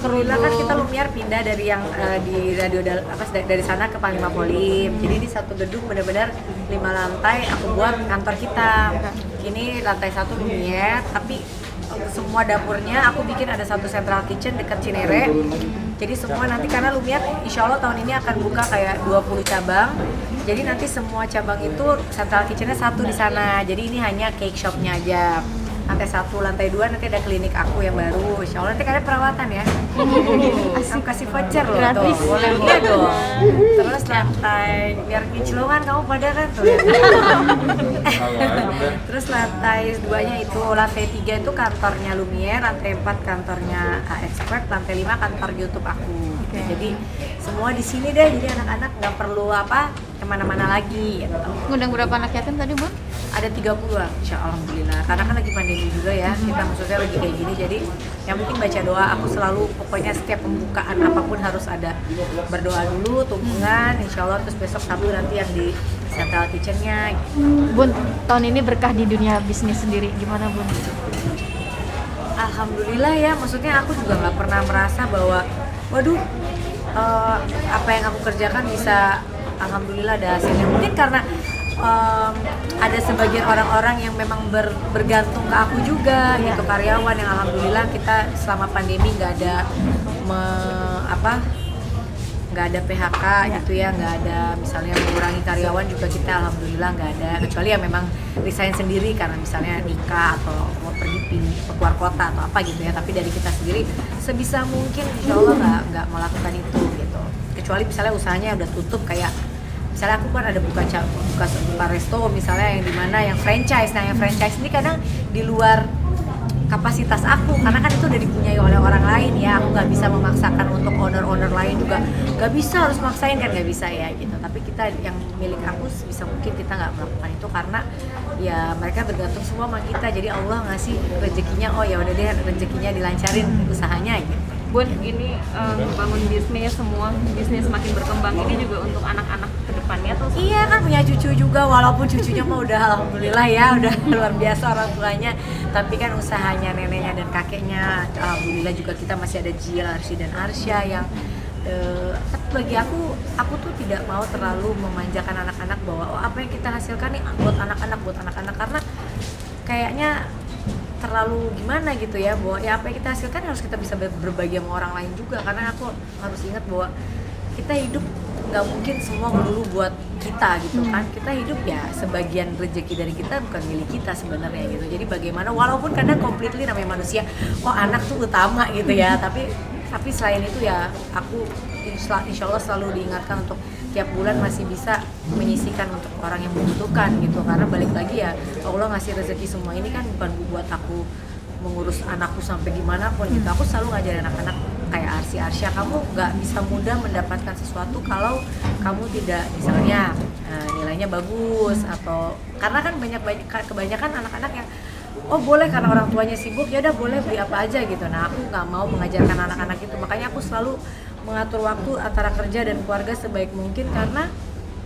Alhamdulillah kan kita Lumiere pindah dari yang di radio dari sana ke Panglima Polim. Jadi di satu gedung benar-benar 5 lantai aku buat kantor kita. Ini lantai 1 Lumiere, tapi semua dapurnya aku bikin ada satu central kitchen dekat Cinere. Jadi semua nanti karena Lumiere insya Allah tahun ini akan buka kayak 20 cabang. Jadi nanti semua cabang itu central kitchennya satu di sana. Jadi ini hanya cake shopnya aja. Lantai 1, lantai 2 nanti ada klinik aku yang baru. Insya Allah nanti ada perawatan ya. Aku kasih voucher loh gratis. tuh. Boleh iya dong. Terus lantai biar kinclongan kamu pada kan tuh. Terus lantai 2-nya itu, lantai 3 itu kantornya Lumiere, lantai 4 kantornya Expert, lantai 5 kantor YouTube aku. Jadi semua di sini deh. Jadi anak-anak nggak perlu kemana-mana lagi. Gitu. Ngundang berapa anak yatim tadi, Bun? Ada 30 lah, insya Allah, alhamdulillah. Karena kan lagi pandemi juga ya, kita maksudnya lagi kayak gini. Jadi yang penting baca doa. Aku selalu pokoknya setiap pembukaan apapun harus ada berdoa dulu, tumpungan, insya Allah. Terus besok Sabtu nanti yang di central kitchennya. Bun, tahun ini berkah di dunia bisnis sendiri, gimana Bun? Alhamdulillah ya, maksudnya aku juga nggak pernah merasa bahwa, waduh, apa yang aku kerjakan bisa, alhamdulillah ada hasilnya. Mungkin karena ada sebagian orang-orang yang memang bergantung ke aku juga, gitu, karyawan yang alhamdulillah kita selama pandemi nggak ada nggak ada PHK gitu ya, nggak ada misalnya mengurangi karyawan juga kita alhamdulillah nggak ada, kecuali ya memang resign sendiri karena misalnya nikah atau mau pergi keluar kota atau apa gitu ya. Tapi dari kita sendiri sebisa mungkin insya Allah nggak melakukan itu gitu, kecuali misalnya usahanya udah tutup kayak misalnya aku kan ada buka resto misalnya yang dimana yang franchise. Nah yang franchise ini kadang di luar kapasitas aku karena kan itu udah dipunyai oleh orang lain ya. Aku nggak bisa memaksakan untuk owner lain juga, nggak bisa harus maksain kan, nggak bisa ya gitu. Tapi kita yang milik aku sebisa mungkin kita nggak melakukan itu karena ya mereka bergantung semua sama kita. Jadi Allah ngasih rezekinya, oh ya udah deh rezekinya dilancarin usahanya gitu. Bun, ini bangun bisnis, semua bisnis semakin berkembang ini juga untuk anak-anak ke depannya tuh. Iya kan punya cucu juga, walaupun cucunya mah udah alhamdulillah ya udah luar biasa orang tuanya, tapi kan usahanya neneknya dan kakeknya alhamdulillah juga kita masih ada Jiel, Arsi dan Arsya yang bagi aku tuh tidak mau terlalu memanjakan anak-anak bahwa apa yang kita hasilkan nih buat anak-anak karena kayaknya terlalu gimana gitu ya, bahwa ya apa yang kita hasilkan harus kita bisa berbagi sama orang lain juga. Karena aku harus ingat bahwa kita hidup nggak mungkin semua melulu buat kita gitu kan. Kita hidup ya sebagian rezeki dari kita bukan milik kita sebenarnya gitu. Jadi bagaimana, walaupun kadang completely namanya manusia, anak tuh utama gitu ya, tapi selain itu ya aku insya Allah selalu diingatkan untuk tiap bulan masih bisa menyisihkan untuk orang yang membutuhkan gitu. Karena balik lagi ya Allah ngasih rezeki semua ini kan bukan buat aku mengurus anakku sampai gimana pun gitu. Aku selalu ngajarin anak-anak kayak Arsya, kamu nggak bisa mudah mendapatkan sesuatu kalau kamu tidak misalnya nilainya bagus, atau karena kan kebanyakan anak-anak yang boleh karena orang tuanya sibuk ya udah boleh beli apa aja gitu. Nah aku nggak mau mengajarkan anak-anak itu, makanya aku selalu mengatur waktu antara kerja dan keluarga sebaik mungkin karena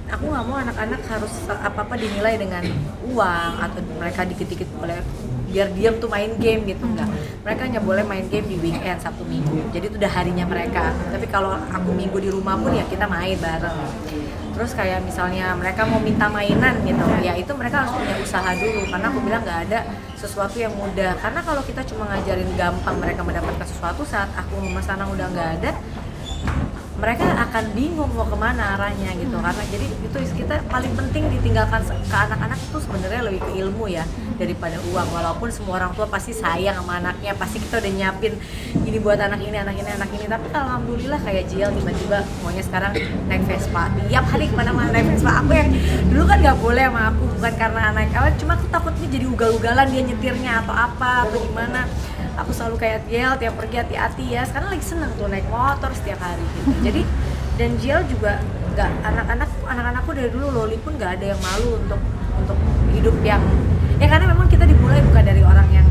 aku nggak mau anak-anak harus apa-apa dinilai dengan uang atau mereka dikit-dikit boleh biar diam tuh main game gitu. Enggak, mereka hanya boleh main game di weekend, Sabtu Minggu, jadi itu udah harinya mereka. Tapi kalau aku minggu di rumah pun ya kita main bareng. Terus kayak misalnya mereka mau minta mainan gitu, ya itu mereka harus punya usaha dulu karena aku bilang nggak ada sesuatu yang mudah. Karena kalau kita cuma ngajarin gampang mereka mendapatkan sesuatu, saat aku memesan udah nggak ada, mereka akan bingung mau kemana arahnya gitu. Karena jadi itu kita paling penting ditinggalkan ke anak-anak itu sebenarnya lebih ke ilmu ya daripada uang. Walaupun semua orang tua pasti sayang sama anaknya, pasti kita udah nyiapin ini buat anak ini, tapi alhamdulillah kayak Jiel tiba-tiba maunya sekarang naik Vespa, tiap hari kemana-mana naik Vespa. Aku yang dulu kan nggak boleh sama aku, bukan karena anak awal, cuma aku takutnya jadi ugal-ugalan dia nyetirnya atau apa atau gimana. Aku selalu kayak Jiel tiap pergi hati-hati ya. Sekarang lagi seneng tuh naik motor setiap hari gitu. Jadi dan Jiel juga nggak, anak-anakku dari dulu Loli pun nggak ada yang malu untuk hidup yang ya, karena memang kita dimulai bukan dari orang yang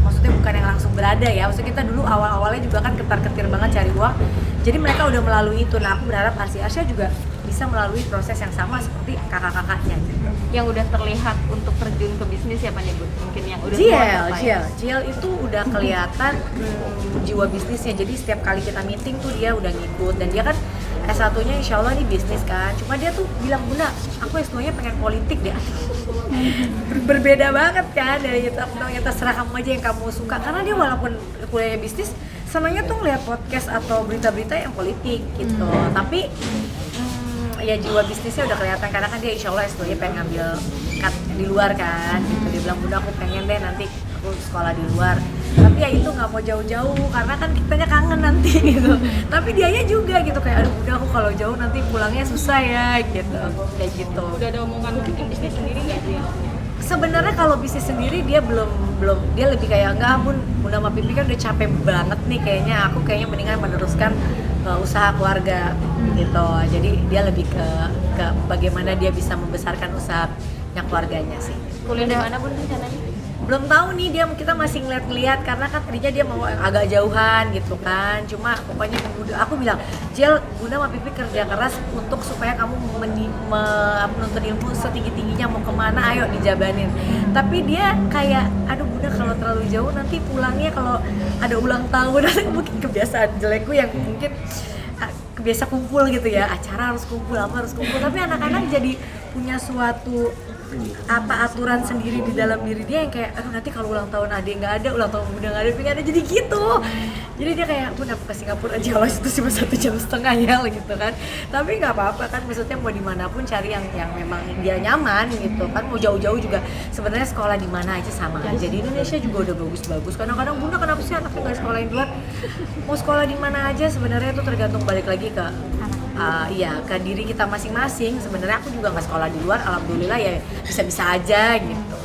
maksudnya bukan yang langsung berada ya. Maksudnya kita dulu awal-awalnya juga kan ketar-ketir banget cari uang. Jadi mereka udah melalui itu. Nah aku berharap Arsya juga bisa bisa melalui proses yang sama seperti kakak-kakaknya gitu. Yang udah terlihat untuk terjun ke bisnis siapa nih Bun? Mungkin yang udah keluar apa ya? Jiel itu udah kelihatan jiwa bisnisnya. Jadi setiap kali kita meeting tuh dia udah ngikut, dan dia kan S1-nya insya Allah nih bisnis kan. Cuma dia tuh bilang, Bunda, aku S2-nya pengen politik deh. Berbeda banget kan dari itu. Aku bilang, ya terserah kamu aja yang kamu suka. Karena dia walaupun kuliahnya bisnis, senangnya tuh ngeliat podcast atau berita-berita yang politik gitu. Tapi ya jiwa bisnisnya udah kelihatan, karena kan dia insya Allah S2-nya pengen ngambil cut di luar kan gitu. Dia bilang, Bunda aku pengen deh nanti aku sekolah di luar, tapi ya itu nggak mau jauh-jauh karena kan kitanya kangen nanti gitu. Tapi dianya juga gitu kayak, aduh Bunda aku kalau jauh nanti pulangnya susah ya gitu, kayak gitu. Udah ada omongan bikin bisnis sendiri nggak sih? Sebenarnya kalau bisnis sendiri dia belum dia lebih kayak, enggak Bunda sama Pipi kan udah capek banget nih, kayaknya mendingan meneruskan usaha keluarga gitu. Jadi dia lebih ke bagaimana dia bisa membesarkan usahanya keluarganya sih. Kuliah di mana Bun rencananya? Belum tahu nih, kita masih ngeliat-ngeliat karena kan tadinya dia mau agak jauhan gitu kan. Cuma pokoknya aku bilang, Jel, Bunda sama Pipi kerja keras untuk supaya kamu menuntut ilmu setinggi-tingginya, mau kemana ayo dijabanin. Tapi dia kayak, aduh Bunda kalau terlalu jauh nanti pulangnya kalau ada ulang tahun. Mungkin kebiasaan jelekku yang mungkin kebiasa kumpul gitu ya, acara harus kumpul, apa harus kumpul. Tapi anak-anak jadi punya suatu aturan sendiri di dalam diri dia yang kayak, aduh nanti kalau ulang tahun adek nggak ada, ulang tahun Bunda nggak ada, jadi gitu. Jadi dia kayak, Bunda ke Singapura aja, kalau itu cuma 1,5 jam ya gitu kan. Tapi nggak apa-apa kan, maksudnya mau dimanapun cari yang memang dia nyaman gitu kan. Mau jauh-jauh juga sebenarnya sekolah di mana aja sama aja. Di Indonesia juga udah bagus-bagus. Kadang-kadang Bunda kenapa sih anaknya nggak sekolah di luar? Mau sekolah di mana aja sebenarnya itu tergantung balik lagi ke ke diri kita masing-masing. Sebenarnya aku juga nggak sekolah di luar, alhamdulillah ya bisa-bisa aja gitu.